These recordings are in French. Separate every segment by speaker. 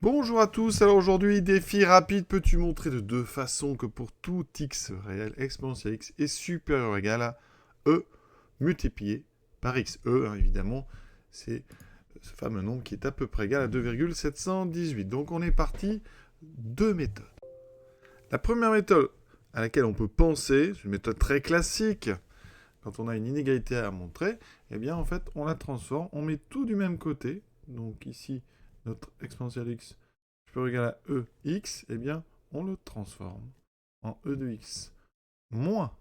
Speaker 1: Bonjour à tous, alors aujourd'hui, défi rapide, peux-tu montrer de deux façons que pour tout x réel, exponentielle x est supérieur ou égal à e multiplié par x. E, évidemment, c'est ce fameux nombre qui est à peu près égal à 2,718. Donc on est parti, deux méthodes. La première méthode à laquelle on peut penser, c'est une méthode très classique, quand on a une inégalité à montrer, eh bien en fait on la transforme, on met tout du même côté, donc ici notre exponentielle x supérieur ou égal à ex, eh bien on le transforme en e de x moins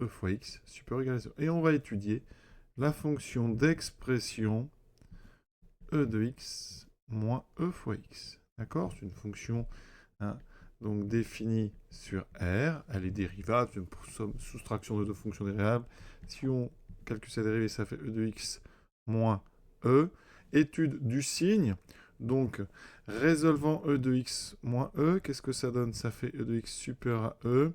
Speaker 1: e fois x supérieur ou égal à 0. Et on va étudier la fonction d'expression e de x moins e fois x. D'accord? C'est une fonction donc définie sur R. Elle est dérivable, c'est une soustraction de deux fonctions dérivables. Si on calcule sa dérivée, ça fait e de x moins e. Étude du signe. Donc, résolvant e de x moins e, qu'est-ce que ça donne? Ça fait e de x supérieur à e.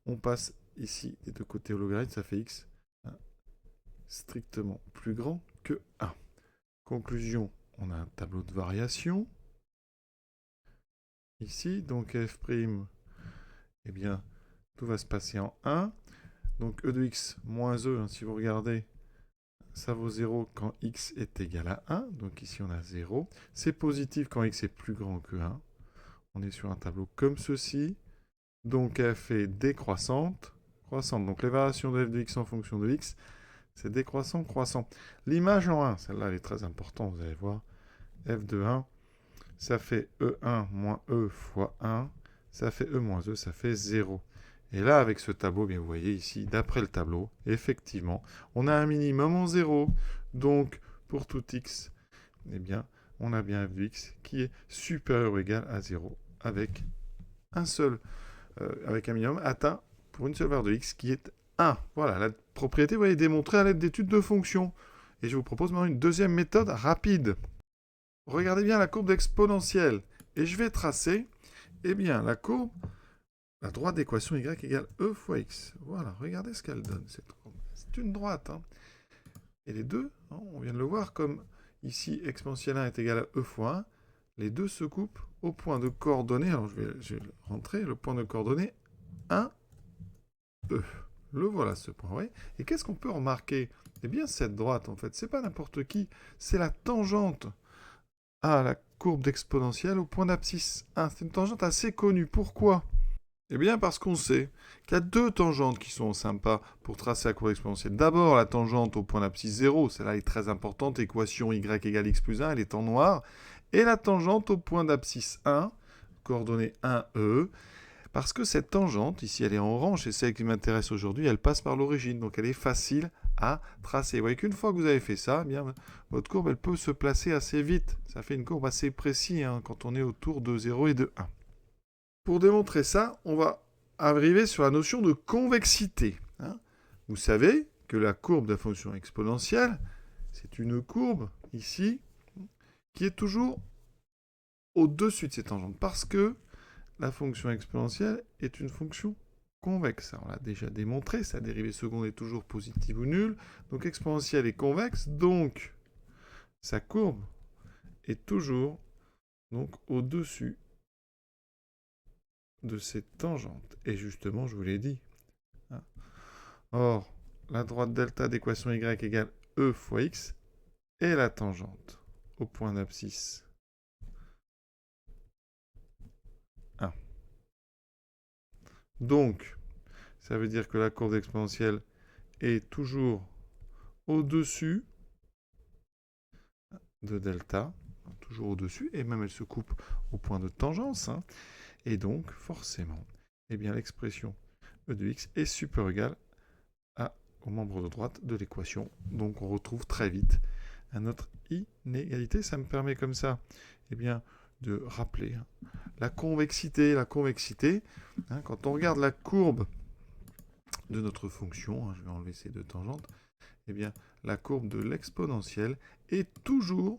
Speaker 1: On passe ici des deux côtés au logarithme, ça fait x strictement plus grand que 1. Conclusion, on a un tableau de variation. Ici, donc f', eh bien, tout va se passer en 1. Donc e de x moins e, si vous regardez, ça vaut 0 quand x est égal à 1. Donc ici, on a 0. C'est positif quand x est plus grand que 1. On est sur un tableau comme ceci. Donc f est décroissante, croissante. Donc les variations de f de x en fonction de x, c'est décroissant, croissant. L'image en 1, celle-là, elle est très importante, vous allez voir. f de 1, ça fait e1 moins e fois 1. Ça fait e moins e, ça fait 0. Et là, avec ce tableau, bien, vous voyez ici, d'après le tableau, effectivement, on a un minimum en 0. Donc, pour tout x, eh bien, on a bien f de x qui est supérieur ou égal à 0 avec avec un minimum atteint pour une seule valeur de x qui est 1. Voilà, la propriété, vous voyez, démontrée à l'aide d'études de fonctions. Et je vous propose maintenant une deuxième méthode rapide. Regardez bien la courbe exponentielle. Et je vais tracer, eh bien, la courbe, la droite d'équation y égale e fois x. Voilà, regardez ce qu'elle donne, cette courbe. C'est une droite. Et les deux, on vient de le voir, comme ici, exponentielle 1 est égal à e fois 1, les deux se coupent au point de coordonnée. Alors, je vais rentrer le point de coordonnée 1, e. Le voilà, ce point. Oui. Et qu'est-ce qu'on peut remarquer? Eh bien, cette droite, en fait, c'est pas n'importe qui, c'est la tangente à la courbe d'exponentielle au point d'abscisse 1. C'est une tangente assez connue. Pourquoi? Eh bien, parce qu'on sait qu'il y a deux tangentes qui sont sympas pour tracer la courbe exponentielle. D'abord, la tangente au point d'abscisse 0, celle-là est très importante, équation y égale x plus 1, elle est en noir. Et la tangente au point d'abscisse 1, coordonnée 1e, parce que cette tangente, ici elle est en orange, c'est celle qui m'intéresse aujourd'hui, elle passe par l'origine, donc elle est facile à tracer. Vous voyez qu'une fois que vous avez fait ça, eh bien, votre courbe elle peut se placer assez vite. Ça fait une courbe assez précise quand on est autour de 0 et de 1. Pour démontrer ça, on va arriver sur la notion de convexité. Vous savez que la courbe de la fonction exponentielle, c'est une courbe, ici, qui est toujours au-dessus de ces tangentes, parce que la fonction exponentielle est une fonction convexe. On l'a déjà démontré, sa dérivée seconde est toujours positive ou nulle, donc exponentielle est convexe, donc sa courbe est toujours donc au-dessus de cette tangente. Et justement, je vous l'ai dit. Or, la droite delta d'équation y égale e fois x est la tangente au point d'abscisse 1. Donc, ça veut dire que la courbe exponentielle est toujours au-dessus de delta, toujours au-dessus, et même elle se coupe au point de tangence. Et donc, forcément, eh bien, l'expression e de x est supérieure ou égale au membre de droite de l'équation. Donc, on retrouve très vite notre inégalité. Ça me permet comme ça, eh bien, de rappeler la convexité. La convexité, quand on regarde la courbe de notre fonction, je vais enlever ces deux tangentes, eh bien, la courbe de l'exponentielle est toujours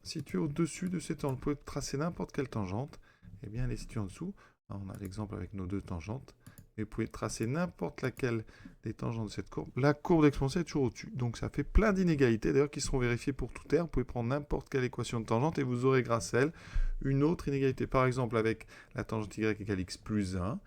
Speaker 1: située au-dessus de ces tangentes. Vous pouvez tracer n'importe quelle tangente, eh bien, elle est située en dessous. On a l'exemple avec nos deux tangentes, Mais vous pouvez tracer n'importe laquelle des tangentes de cette courbe. La courbe d'exponentielle est toujours au-dessus. Donc ça fait plein d'inégalités, d'ailleurs, qui seront vérifiées pour tout R. Vous pouvez prendre n'importe quelle équation de tangente et vous aurez grâce à elle une autre inégalité. Par exemple, avec la tangente y égale x plus 1,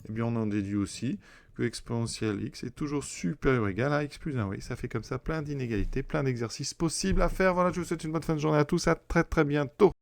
Speaker 1: eh bien, on en déduit aussi que exponentielle x est toujours supérieur ou égal à x plus 1. Oui, ça fait comme ça plein d'inégalités, plein d'exercices possibles à faire. Voilà, je vous souhaite une bonne fin de journée à tous. À très très bientôt.